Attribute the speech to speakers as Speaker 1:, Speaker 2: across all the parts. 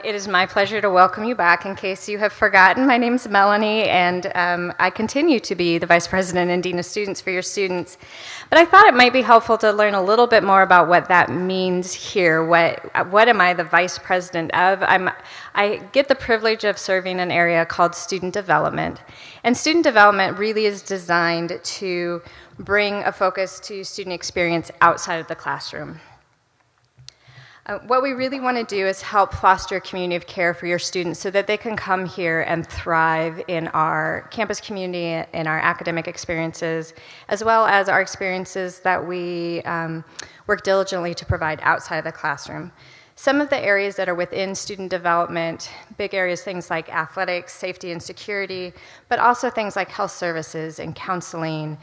Speaker 1: It is my pleasure to welcome you back. In case you have forgotten, my name is Melanie, and I continue to be the Vice President and Dean of Students for your students. But I thought it might be helpful to learn a little bit more about what that means here. What am I the Vice President of? I get the privilege of serving an area called Student Development. And Student Development really is designed to bring a focus to student experience outside of the classroom. What we really want to do is help foster a community of care for your students so that they can come here and thrive in our campus community, in our academic experiences, as well as our experiences that we work diligently to provide outside of the classroom. Some of the areas that are within student development, big areas, things like athletics, safety and security, but also things like health services and counseling,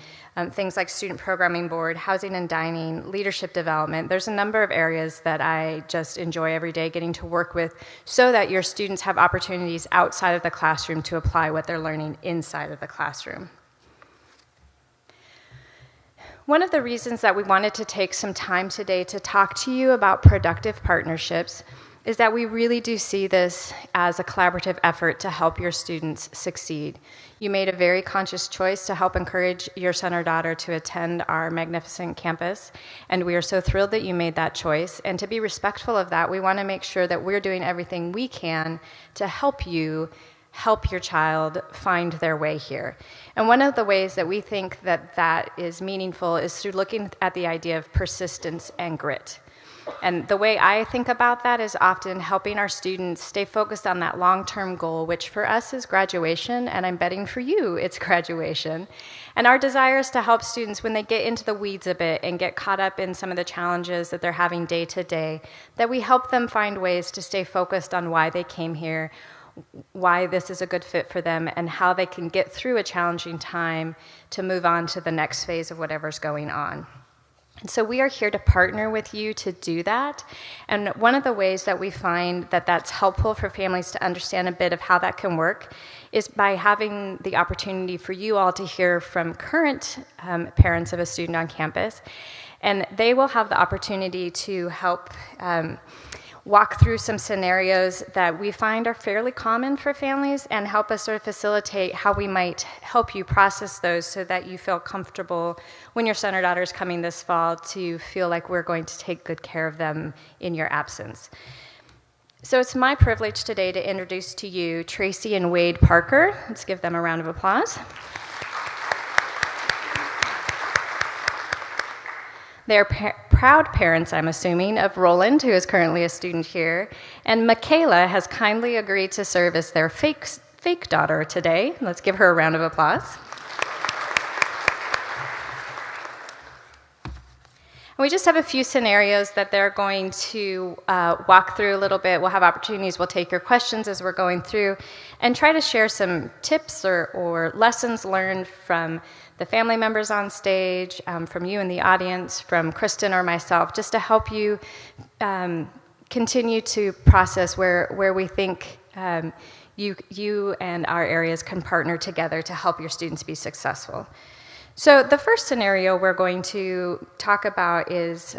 Speaker 1: things like student programming board, housing and dining, leadership development. There's a number of areas that I just enjoy every day getting to work with so that your students have opportunities outside of the classroom to apply what they're learning inside of the classroom. One of the reasons that we wanted to take some time today to talk to you about productive partnerships is that we really do see this as a collaborative effort to help your students succeed. You made a very conscious choice to help encourage your son or daughter to attend our magnificent campus, and we are so thrilled that you made that choice. And to be respectful of that, we want to make sure that we're doing everything we can to help you help your child find their way here. And one of the ways that we think that that is meaningful is through looking at the idea of persistence and grit. And the way I think about that is often helping our students stay focused on that long-term goal, which for us is graduation, and I'm betting for you it's graduation. And our desire is to help students when they get into the weeds a bit and get caught up in some of the challenges that they're having day to day, that we help them find ways to stay focused on why they came here, why this is a good fit for them, and how they can get through a challenging time to move on to the next phase of whatever's going on. And so we are here to partner with you to do that. And one of the ways that we find that that's helpful for families to understand a bit of how that can work is by having the opportunity for you all to hear from current parents of a student on campus. And they will have the opportunity to help walk through some scenarios that we find are fairly common for families and help us sort of facilitate how we might help you process those so that you feel comfortable when your son or daughter is coming this fall to feel like we're going to take good care of them in your absence. So it's my privilege today to introduce to you Tracy and Wade Parker. Let's give them a round of applause. They're proud parents, I'm assuming, of Roland, who is currently a student here, and Michaela has kindly agreed to serve as their fake daughter today. Let's give her a round of applause. And we just have a few scenarios that they're going to walk through a little bit. We'll have opportunities. We'll take your questions as we're going through and try to share some tips or lessons learned from the family members on stage, from you in the audience, from Kristen or myself, just to help you continue to process where we think you and our areas can partner together to help your students be successful. So the first scenario we're going to talk about is,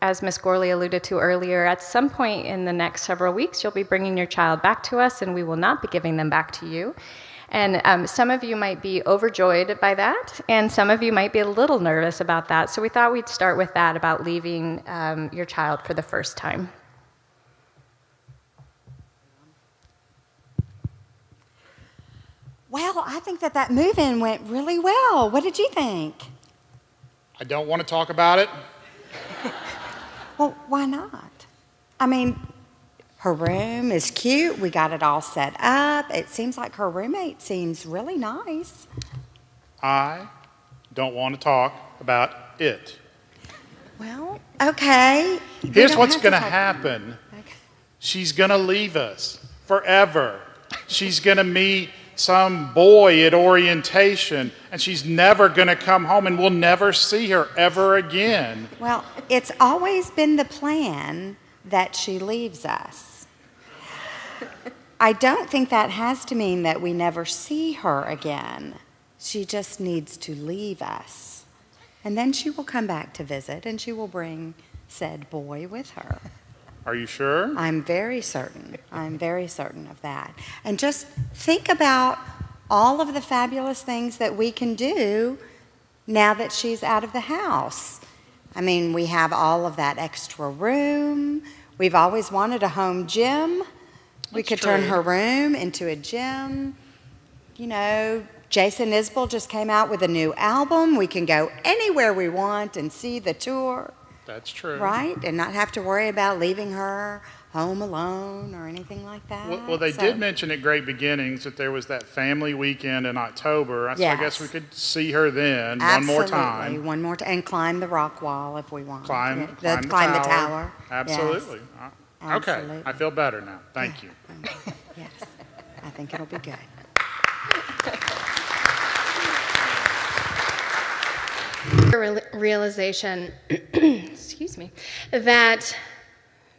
Speaker 1: as Ms. Gorley alluded to earlier, at some point in the next several weeks, you'll be bringing your child back to us, and we will not be giving them back to you. And some of you might be overjoyed by that, and some of you might be a little nervous about that. So we thought we'd start with that, about leaving your child for the first time.
Speaker 2: Well, I think that move-in went really well. What did you think?
Speaker 3: I don't want to talk about it.
Speaker 2: Well, why not? I mean, her room is cute. We got it all set up. It seems like her roommate seems really nice.
Speaker 3: I don't want to talk about it.
Speaker 2: Well, okay.
Speaker 3: Here's what's going to happen.
Speaker 2: Okay.
Speaker 3: She's going to leave us forever. She's going to meet some boy at orientation, and she's never going to come home, and we'll never see her ever again.
Speaker 2: Well, it's always been the plan that she leaves us. I don't think that has to mean that we never see her again. She just needs to leave us. And then she will come back to visit, and she will bring said boy with her.
Speaker 3: Are you sure?
Speaker 2: I'm very certain. I'm very certain of that. And just think about all of the fabulous things that we can do now that she's out of the house. I mean, we have all of that extra room. We've always wanted a home gym. We could turn her room into a gym. You know, Jason Isbell just came out with a new album. We can go anywhere we want and see the tour.
Speaker 3: That's true.
Speaker 2: Right? And not have to worry about leaving her home alone or anything like that.
Speaker 3: Well, they did mention at Great Beginnings that there was that family weekend in October. So I guess we could see her then one more time.
Speaker 2: One more time. And climb the rock wall if we want.
Speaker 3: Climb the tower. Absolutely. Yes. Okay.
Speaker 2: Absolutely.
Speaker 3: I feel better now. Thank you.
Speaker 2: Yes. I think it'll be good.
Speaker 1: Realization, excuse me, that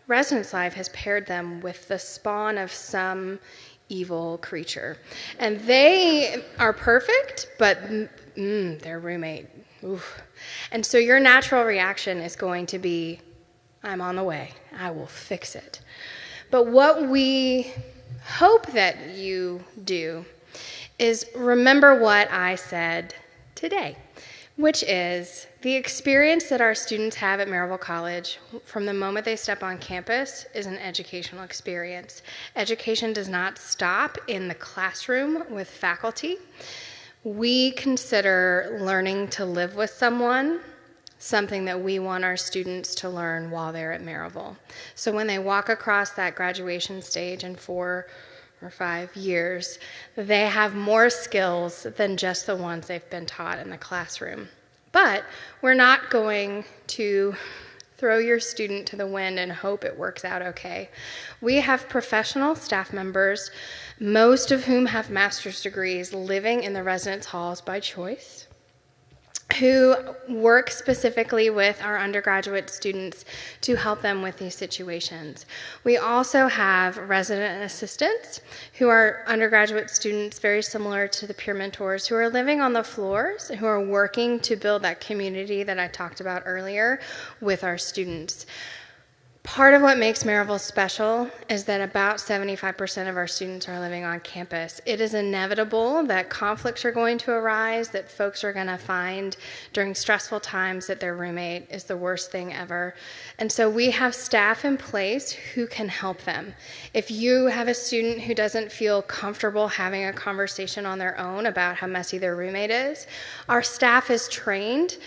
Speaker 1: Residence Life has paired them with the spawn of some evil creature. And they are perfect, but their roommate, oof. And so your natural reaction is going to be, I'm on the way. I will fix it. But what we hope that you do is remember what I said today, which is the experience that our students have at Maryville College from the moment they step on campus is an educational experience. Education does not stop in the classroom with faculty. We consider learning to live with someone something that we want our students to learn while they're at Maryville. So when they walk across that graduation stage in 4 or 5 years, they have more skills than just the ones they've been taught in the classroom. But we're not going to throw your student to the wind and hope it works out okay. We have professional staff members, most of whom have master's degrees, living in the residence halls by choice, who work specifically with our undergraduate students to help them with these situations. We also have resident assistants who are undergraduate students very similar to the peer mentors who are living on the floors, who are working to build that community that I talked about earlier with our students. Part of what makes Maryville special is that about 75% of our students are living on campus. It is inevitable that conflicts are going to arise, that folks are going to find during stressful times that their roommate is the worst thing ever. And so we have staff in place who can help them. If you have a student who doesn't feel comfortable having a conversation on their own about how messy their roommate is, our staff is trained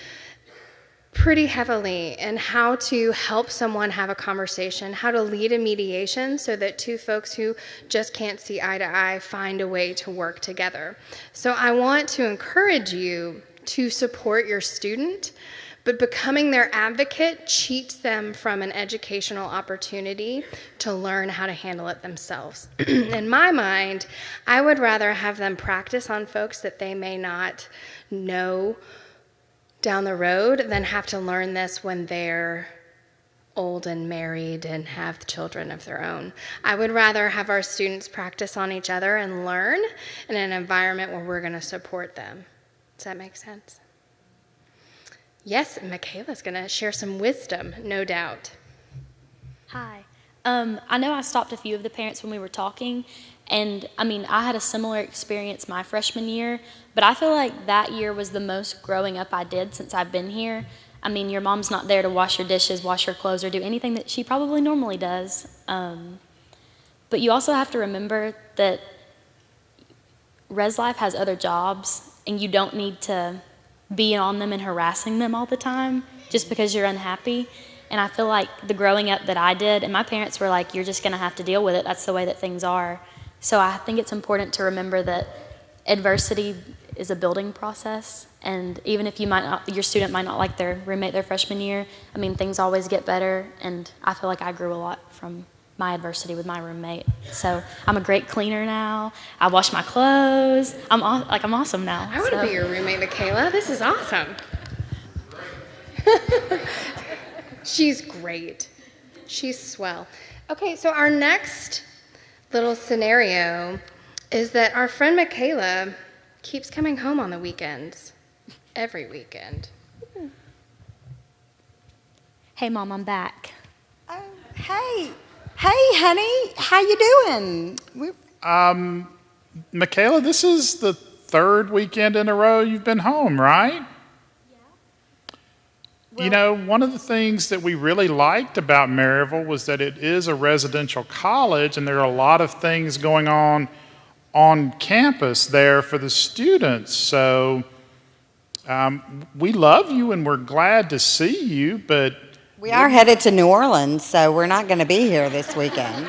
Speaker 1: pretty heavily in how to help someone have a conversation, how to lead a mediation so that two folks who just can't see eye to eye find a way to work together. So I want to encourage you to support your student, but becoming their advocate cheats them from an educational opportunity to learn how to handle it themselves. In my mind, I would rather have them practice on folks that they may not know down the road than have to learn this when they're old and married and have children of their own. I would rather have our students practice on each other and learn in an environment where we're going to support them. Does that make sense? Yes, Michaela's going to share some wisdom, no doubt.
Speaker 4: Hi. I know I stopped a few of the parents when we were talking, and I had a similar experience my freshman year, but I feel like that year was the most growing up I did since I've been here. Your mom's not there to wash your dishes, wash your clothes, or do anything that she probably normally does. But you also have to remember that Res Life has other jobs, and you don't need to be on them and harassing them all the time just because you're unhappy. And I feel like the growing up that I did, and my parents were like, you're just going to have to deal with it. That's the way that things are. So I think it's important to remember that adversity is a building process. And even if your student might not like their roommate their freshman year, things always get better. And I feel like I grew a lot from my adversity with my roommate. So I'm a great cleaner now. I wash my clothes. I'm awesome now.
Speaker 1: I want to be your roommate, Michaela. This is awesome. She's great. She's swell. Okay, so our next little scenario is that our friend Michaela keeps coming home on the weekends, every weekend.
Speaker 4: Hey, Mom, I'm back.
Speaker 2: Oh, Hey, honey, how you doing?
Speaker 3: Michaela, this is the third weekend in a row you've been home, right? You know, one of the things that we really liked about Maryville was that it is a residential college, and there are a lot of things going on campus there for the students. So we love you and we're glad to see you, but
Speaker 2: We are headed to New Orleans, so we're not going to be here this weekend.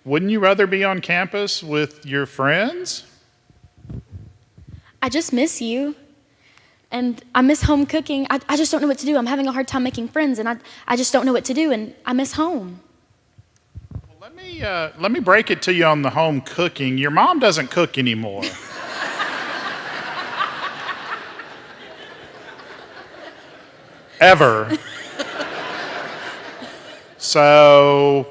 Speaker 3: wouldn't you rather be on campus with your friends?
Speaker 4: I just miss you. And I miss home cooking. I just don't know what to do. I'm having a hard time making friends, and I just don't know what to do, and I miss home.
Speaker 3: Well, let me break it to you on the home cooking. Your mom doesn't cook anymore. Ever. So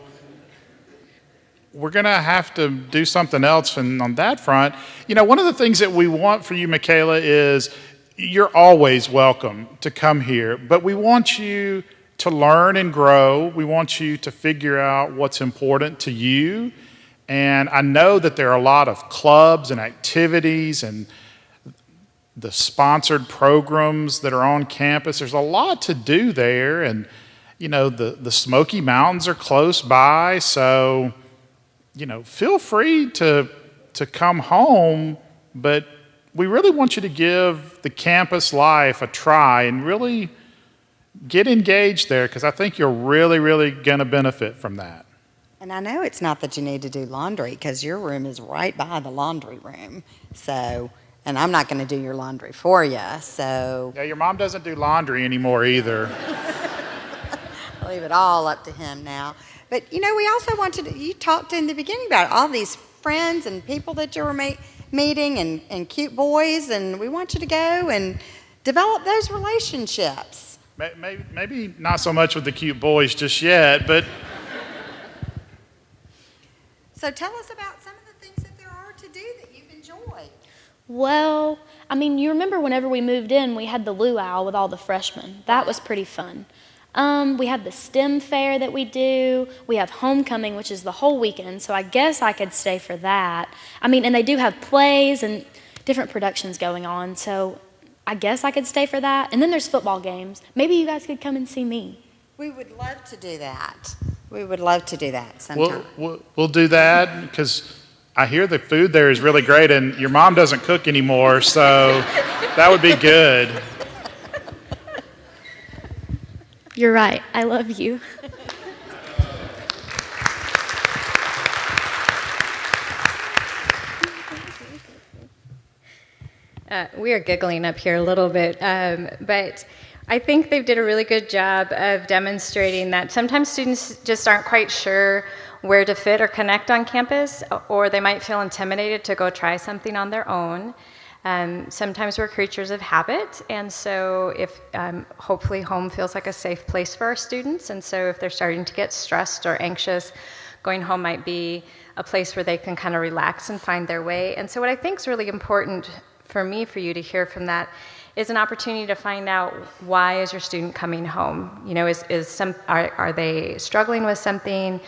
Speaker 3: we're going to have to do something else on that front. You know, one of the things that we want for you, Michaela, is you're always welcome to come here, but we want you to learn and grow. We want you to figure out what's important to you. And I know that there are a lot of clubs and activities and the sponsored programs that are on campus. There's a lot to do there. And, you know, the Smoky Mountains are close by. So, you know, feel free to come home, but we really want you to give the campus life a try and really get engaged there, because I think you're really, really going to benefit from that.
Speaker 2: And I know it's not that you need to do laundry, because your room is right by the laundry room. So, and I'm not going to do your laundry for you, so.
Speaker 3: Yeah, your mom doesn't do laundry anymore either.
Speaker 2: I'll leave it all up to him now. But, you know, we also wanted to, you talked in the beginning about all these friends and people that you were meeting and cute boys, and we want you to go and develop those relationships.
Speaker 3: Maybe not so much with the cute boys just yet, but.
Speaker 2: So tell us about some of the things that there are to do that you've enjoyed.
Speaker 4: Well, I mean, you remember whenever we moved in, we had the luau with all the freshmen. That was pretty fun. We have the STEM fair that we do. We have homecoming, which is the whole weekend, so I guess I could stay for that. I mean, and they do have plays and different productions going on, so I guess I could stay for that. And then there's football games. Maybe you guys could come and see me.
Speaker 2: We would love to do that. We would love to do that sometime.
Speaker 3: We'll do that, because I hear the food there is really great, and your mom doesn't cook anymore, so that would be good.
Speaker 4: You're right. I love you.
Speaker 1: We are giggling up here a little bit, but I think they did a really good job of demonstrating that sometimes students just aren't quite sure where to fit or connect on campus, or they might feel intimidated to go try something on their own. Sometimes we're creatures of habit, and so if hopefully home feels like a safe place for our students, and so if they're starting to get stressed or anxious, going home might be a place where they can kind of relax and find their way. And so what I think is really important for me, for you to hear from that, is an opportunity to find out, why is your student coming home? You know, are they struggling with something?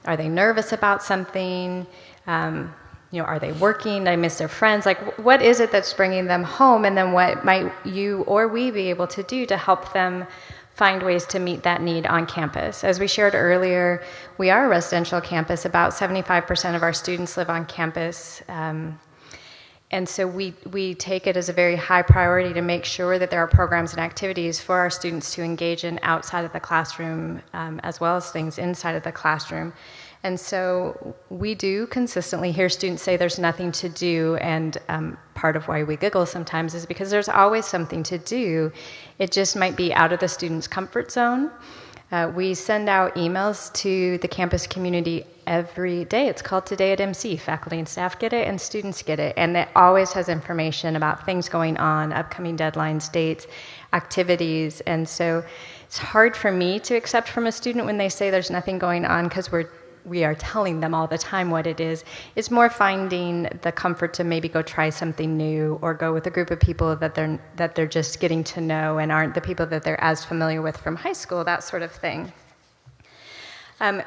Speaker 1: Are they nervous about something? You know, are they working? Did I miss their friends? Like, what is it that's bringing them home? And then what might you or we be able to do to help them find ways to meet that need on campus? As we shared earlier, we are a residential campus. About 75% of our students live on campus. And so we take it as a very high priority to make sure that there are programs and activities for our students to engage in outside of the classroom, as well as things inside of the classroom. And so we do consistently hear students say there's nothing to do, and part of why we giggle sometimes is because there's always something to do. It just might be out of the student's comfort zone. We send out emails to the campus community every day. It's called Today at MC. Faculty and staff get it, and students get it. And it always has information about things going on, upcoming deadlines, dates, activities. And so it's hard for me to accept from a student when they say there's nothing going on, because we are telling them all the time what it is. It's more finding the comfort to maybe go try something new, or go with a group of people that they're just getting to know and aren't the people that they're as familiar with from high school, that sort of thing.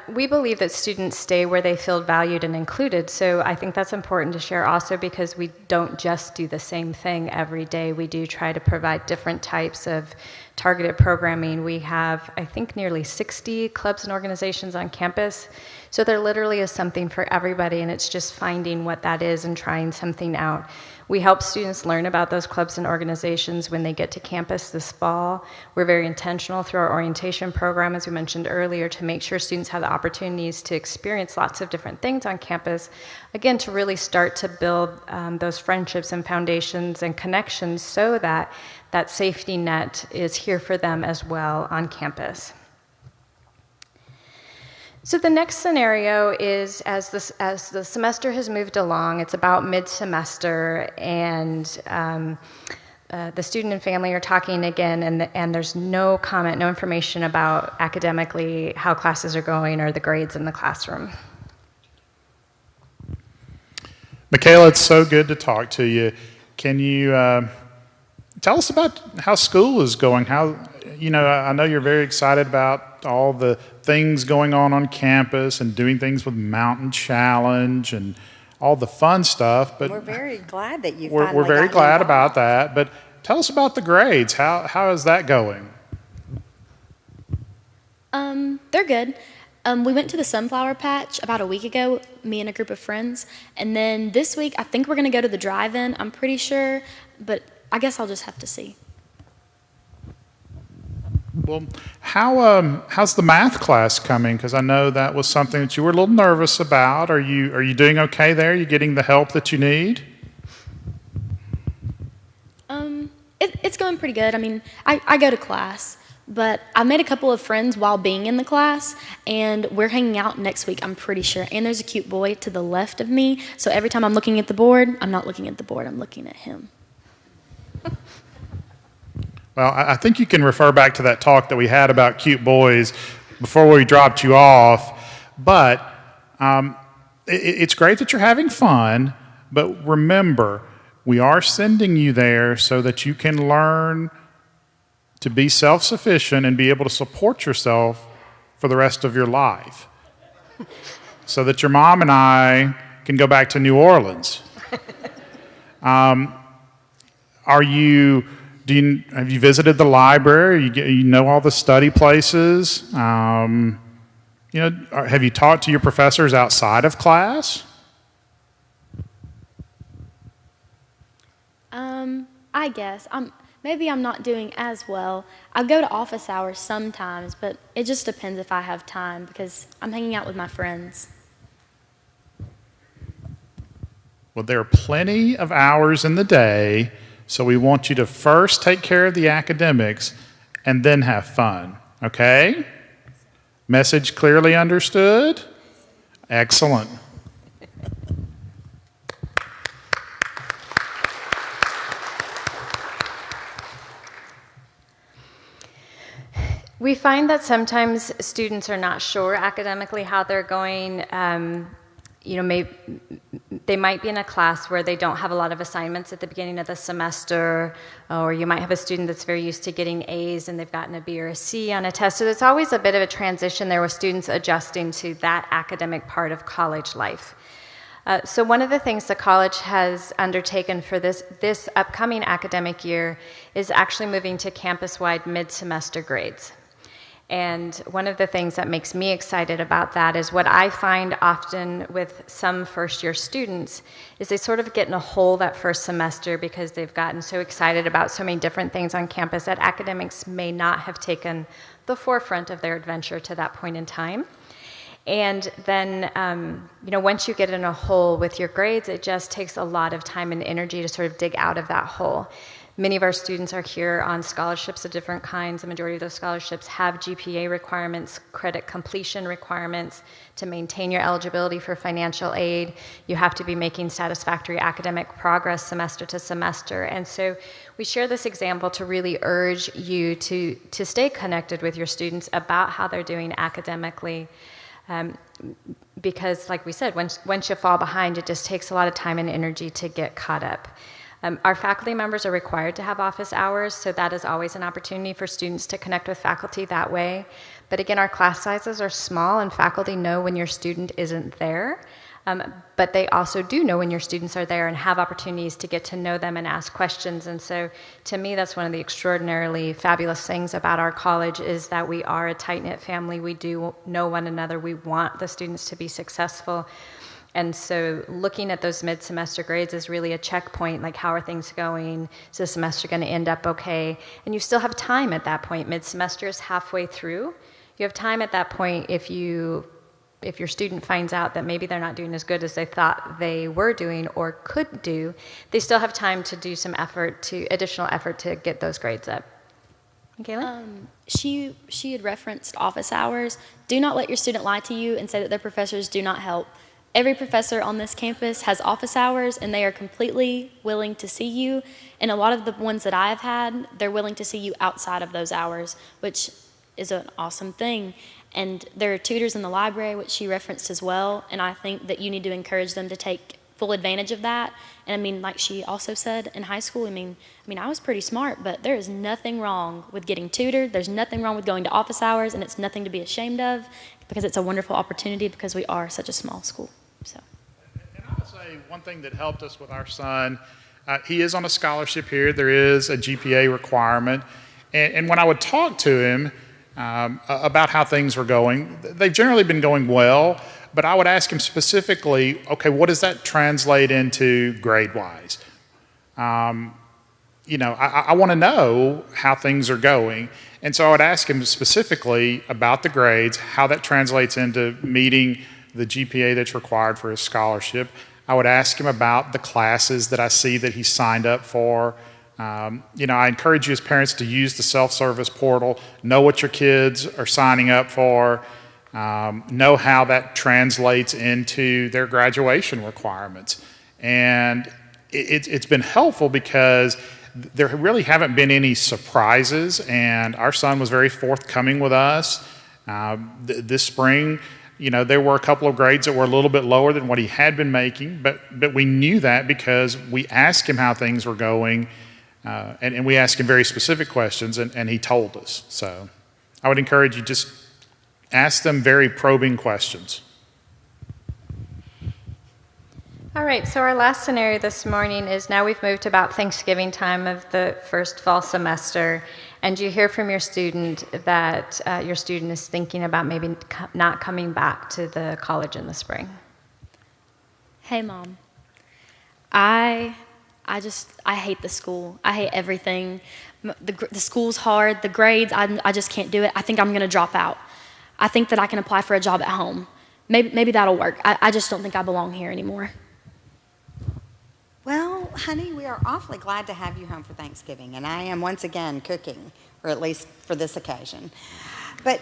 Speaker 1: We believe that students stay where they feel valued and included, so I think that's important to share also because we don't just do the same thing every day. We do try to provide different types of targeted programming. We have, I think, nearly 60 clubs and organizations on campus, so there literally is something for everybody, and it's just finding what that is and trying something out. We help students learn about those clubs and organizations when they get to campus this fall. We're very intentional through our orientation program, as we mentioned earlier, to make sure students have the opportunities to experience lots of different things on campus, again, to really start to build those friendships and foundations and connections so that that safety net is here for them as well on campus. So the next scenario is as the semester has moved along, it's about mid-semester, and the student and family are talking again, and there's no comment, no information about academically how classes are going or the grades in the classroom.
Speaker 3: Michaela, it's so good to talk to you. Can you tell us about how school is going? I know you're very excited about all the things going on campus and doing things with Mountain Challenge and all the fun stuff. But
Speaker 2: we're very glad that you.
Speaker 3: We're very glad about that. But tell us about the grades. How is that going?
Speaker 4: They're good. We went to the Sunflower Patch about a week ago, me and a group of friends, and then this week I think we're going to go to the drive-in. I'm pretty sure, but I guess I'll just have to see.
Speaker 3: Well, how's the math class coming? Because I know that was something that you were a little nervous about. Are you doing okay there? Are you getting the help that you need?
Speaker 4: It's going pretty good. I mean, I go to class, but I made a couple of friends while being in the class, and we're hanging out next week, I'm pretty sure. And there's a cute boy to the left of me, so every time I'm looking at the board, I'm not looking at the board, I'm looking at him.
Speaker 3: Well, I think you can refer back to that talk that we had about cute boys before we dropped you off. But it's great that you're having fun. But remember, we are sending you there so that you can learn to be self-sufficient and be able to support yourself for the rest of your life. So that your mom and I can go back to New Orleans. Have you visited the library? You know all the study places? Have you talked to your professors outside of class?
Speaker 4: I guess. Maybe I'm not doing as well. I go to office hours sometimes, but it just depends if I have time because I'm hanging out with my friends.
Speaker 3: Well, there are plenty of hours in the day. So we want you to first take care of the academics and then have fun, okay? Message clearly understood? Excellent.
Speaker 1: We find that sometimes students are not sure academically how they're going. They might be in a class where they don't have a lot of assignments at the beginning of the semester, or you might have a student that's very used to getting A's and they've gotten a B or a C on a test. So there's always a bit of a transition there with students adjusting to that academic part of college life. So one of the things the college has undertaken for this upcoming academic year is actually moving to campus-wide mid-semester grades. And one of the things that makes me excited about that is what I find often with some first-year students is they sort of get in a hole that first semester because they've gotten so excited about so many different things on campus that academics may not have taken the forefront of their adventure to that point in time. And then, once you get in a hole with your grades, it just takes a lot of time and energy to sort of dig out of that hole. Many of our students are here on scholarships of different kinds. The majority of those scholarships have GPA requirements, credit completion requirements. To maintain your eligibility for financial aid, you have to be making satisfactory academic progress semester to semester. And so we share this example to really urge you to stay connected with your students about how they're doing academically. Because, like we said, once you fall behind, it just takes a lot of time and energy to get caught up. Our faculty members are required to have office hours, so that is always an opportunity for students to connect with faculty that way. But again, our class sizes are small, and faculty know when your student isn't there. But they also do know when your students are there and have opportunities to get to know them and ask questions. And so to me, that's one of the extraordinarily fabulous things about our college is that we are a tight-knit family. We do know one another. We want the students to be successful. And so looking at those mid-semester grades is really a checkpoint, like how are things going? Is the semester going to end up okay? And you still have time at that point. Mid-semester is halfway through. You have time at that point if your student finds out that maybe they're not doing as good as they thought they were doing or could do, they still have time to do some additional effort to get those grades up. Kayla?
Speaker 4: She had referenced office hours. Do not let your student lie to you and say that their professors do not help. Every professor on this campus has office hours, and they are completely willing to see you. And a lot of the ones that I've had, they're willing to see you outside of those hours, which is an awesome thing. And there are tutors in the library, which she referenced as well, and I think that you need to encourage them to take full advantage of that. And I mean, like she also said in high school, I mean, I was pretty smart, but there is nothing wrong with getting tutored. There's nothing wrong with going to office hours, and it's nothing to be ashamed of because it's a wonderful opportunity because we are such a small school. So.
Speaker 3: And I would say one thing that helped us with our son, he is on a scholarship here. There is a GPA requirement. And when I would talk to him about how things were going, they've generally been going well, but I would ask him specifically, okay, what does that translate into grade-wise? I want to know how things are going. And so I would ask him specifically about the grades, how that translates into meeting the GPA that's required for his scholarship. I would ask him about the classes that I see that he's signed up for. I encourage you as parents to use the self-service portal, know what your kids are signing up for, know how that translates into their graduation requirements. And it's been helpful because there really haven't been any surprises, and our son was very forthcoming with us. This spring, there were a couple of grades that were a little bit lower than what he had been making, but we knew that because we asked him how things were going, and we asked him very specific questions, and he told us. So I would encourage you, just ask them very probing questions.
Speaker 1: All right, so our last scenario this morning is now we've moved to about Thanksgiving time of the first fall semester, and you hear from your student that your student is thinking about maybe not coming back to the college in the spring.
Speaker 4: Hey, Mom. I hate the school. I hate everything. The school's hard. The grades, I just can't do it. I think I'm going to drop out. I think that I can apply for a job at home. Maybe that'll work. I just don't think I belong here anymore.
Speaker 2: Well, honey, we are awfully glad to have you home for Thanksgiving, and I am once again cooking, or at least for this occasion. But,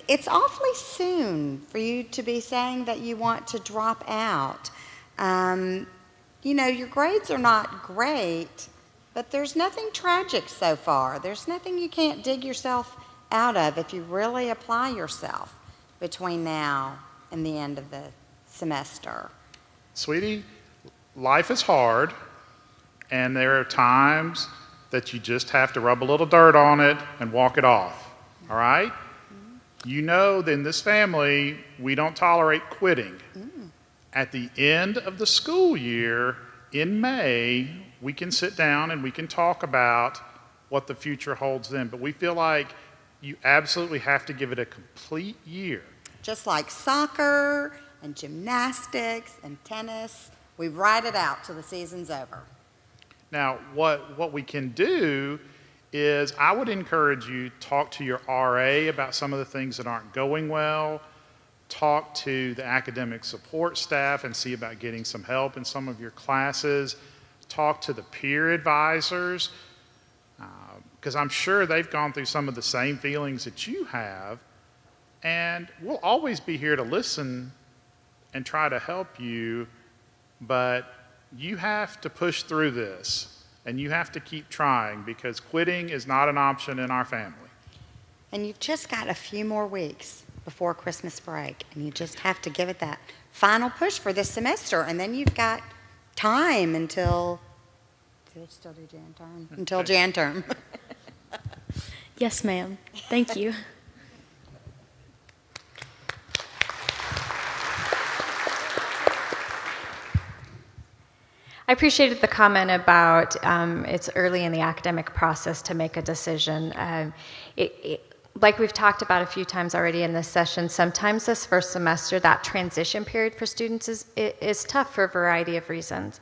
Speaker 2: it's awfully soon for you to be saying that you want to drop out. Your grades are not great, but there's nothing tragic so far. There's nothing you can't dig yourself out of if you really apply yourself between now and the end of the semester.
Speaker 3: Sweetie, life is hard, and there are times that you just have to rub a little dirt on it and walk it off, all right? You know that in this family, we don't tolerate quitting. At the end of the school year, in May, we can sit down and we can talk about what the future holds then, but we feel like you absolutely have to give it a complete year.
Speaker 2: Just like soccer and gymnastics and tennis, we ride it out till the season's over.
Speaker 3: Now, what we can do is I would encourage you to talk to your RA about some of the things that aren't going well, talk to the academic support staff and see about getting some help in some of your classes, talk to the peer advisors, because I'm sure they've gone through some of the same feelings that you have, and we'll always be here to listen and try to help you, but you have to push through this, and you have to keep trying because quitting is not an option in our family.
Speaker 2: And you've just got a few more weeks before Christmas break, and you just have to give it that final push for this semester, and then you've got time until, do they still do Jan term? Until Jan term.
Speaker 4: Yes, ma'am. Thank you.
Speaker 1: I appreciated the comment about it's early in the academic process to make a decision. Like we've talked about a few times already in this session, sometimes this first semester, that transition period for students is tough for a variety of reasons.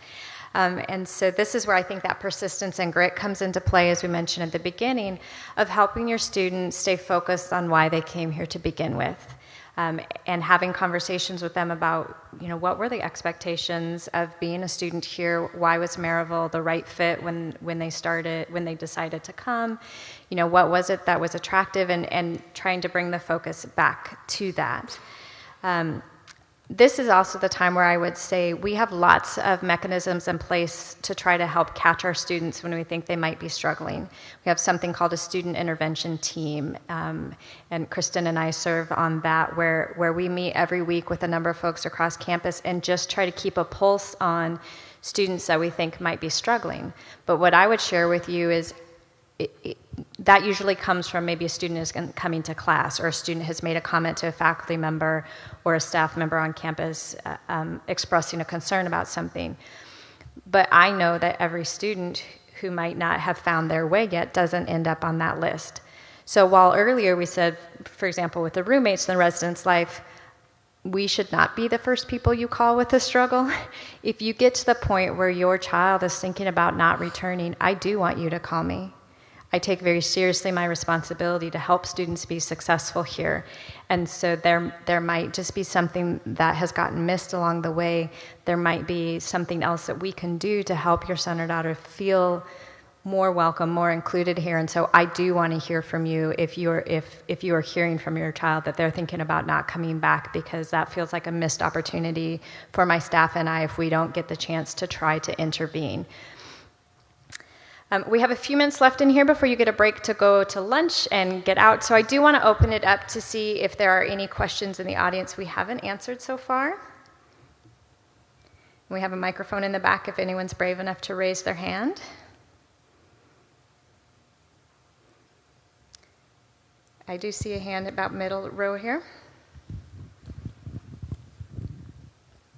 Speaker 1: And so this is where I think that persistence and grit comes into play, as we mentioned at the beginning, of helping your students stay focused on why they came here to begin with. And having conversations with them about, what were the expectations of being a student here? Why was Maryville the right fit when they decided to come? What was it that was attractive, and trying to bring the focus back to that. This is also the time where I would say we have lots of mechanisms in place to try to help catch our students when we think they might be struggling. We have something called a student intervention team, and Kristen and I serve on that, where we meet every week with a number of folks across campus and just try to keep a pulse on students that we think might be struggling. But what I would share with you is that usually comes from maybe a student is coming to class, or a student has made a comment to a faculty member or a staff member on campus expressing a concern about something. But I know that every student who might not have found their way yet doesn't end up on that list. So while earlier we said, for example, with the roommates in the residence life, we should not be the first people you call with a struggle. If you get to the point where your child is thinking about not returning, I do want you to call me. I take very seriously my responsibility to help students be successful here. And so there might just be something that has gotten missed along the way. There might be something else that we can do to help your son or daughter feel more welcome, more included here. And so I do want to hear from you if you are hearing from your child that they're thinking about not coming back, because that feels like a missed opportunity for my staff and I if we don't get the chance to try to intervene. We have a few minutes left in here before you get a break to go to lunch and get out. So I do want to open it up to see if there are any questions in the audience we haven't answered so far. We have a microphone in the back if anyone's brave enough to raise their hand. I do see a hand about middle row here.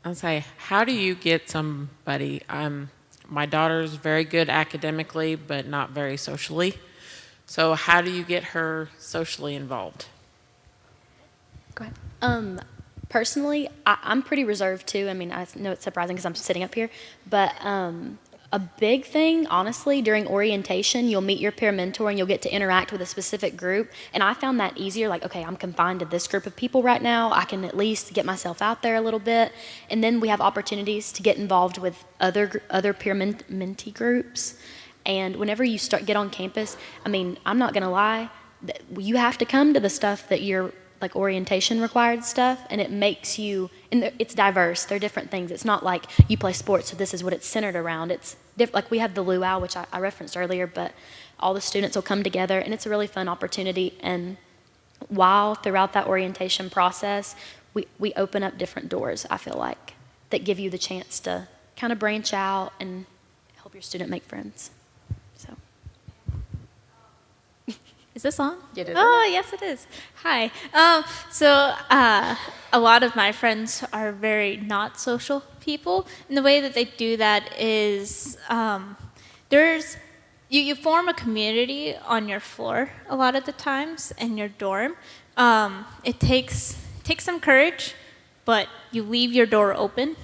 Speaker 5: I'll say, how do you get somebody... my daughter's very good academically, but not very socially. So how do you get her socially involved?
Speaker 1: Go ahead.
Speaker 4: Personally, I'm pretty reserved too. I mean, I know it's surprising because I'm sitting up here, but a big thing, honestly, during orientation, you'll meet your peer mentor and you'll get to interact with a specific group. And I found that easier, like, okay, I'm confined to this group of people right now. I can at least get myself out there a little bit. And then we have opportunities to get involved with other peer mentee groups. And whenever you get on campus, I mean, I'm not going to lie, you have to come to the stuff that you're, like orientation required stuff, and it makes you, and it's diverse. They're different things. It's not like you play sports, so this is what it's centered around. It's like we have the luau, which I referenced earlier, but all the students will come together, and it's a really fun opportunity. And while throughout that orientation process, we open up different doors, I feel like, that give you the chance to kind of branch out and help your student make friends. So.
Speaker 6: Is this on?
Speaker 1: It is.
Speaker 6: Oh, yes, it is. Hi. A lot of my friends are very not social people. And the way that they do that is you form a community on your floor a lot of the times in your dorm. It takes some courage, but you leave your door open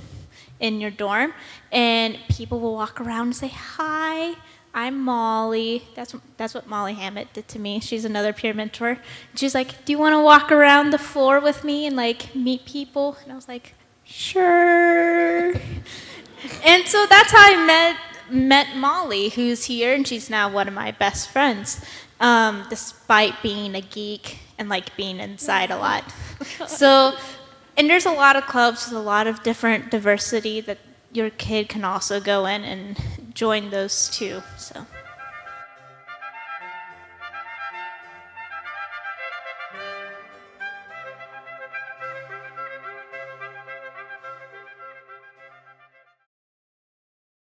Speaker 6: in your dorm, and people will walk around and say, "Hi, I'm Molly." That's what Molly Hammett did to me. She's another peer mentor. She's like, "Do you want to walk around the floor with me and like meet people?" And I was like, "Sure." And so that's how I met Molly, who's here, and she's now one of my best friends, despite being a geek and like being inside a lot. So, and there's a lot of clubs with a lot of different diversity that your kid can also go in and join those too. So.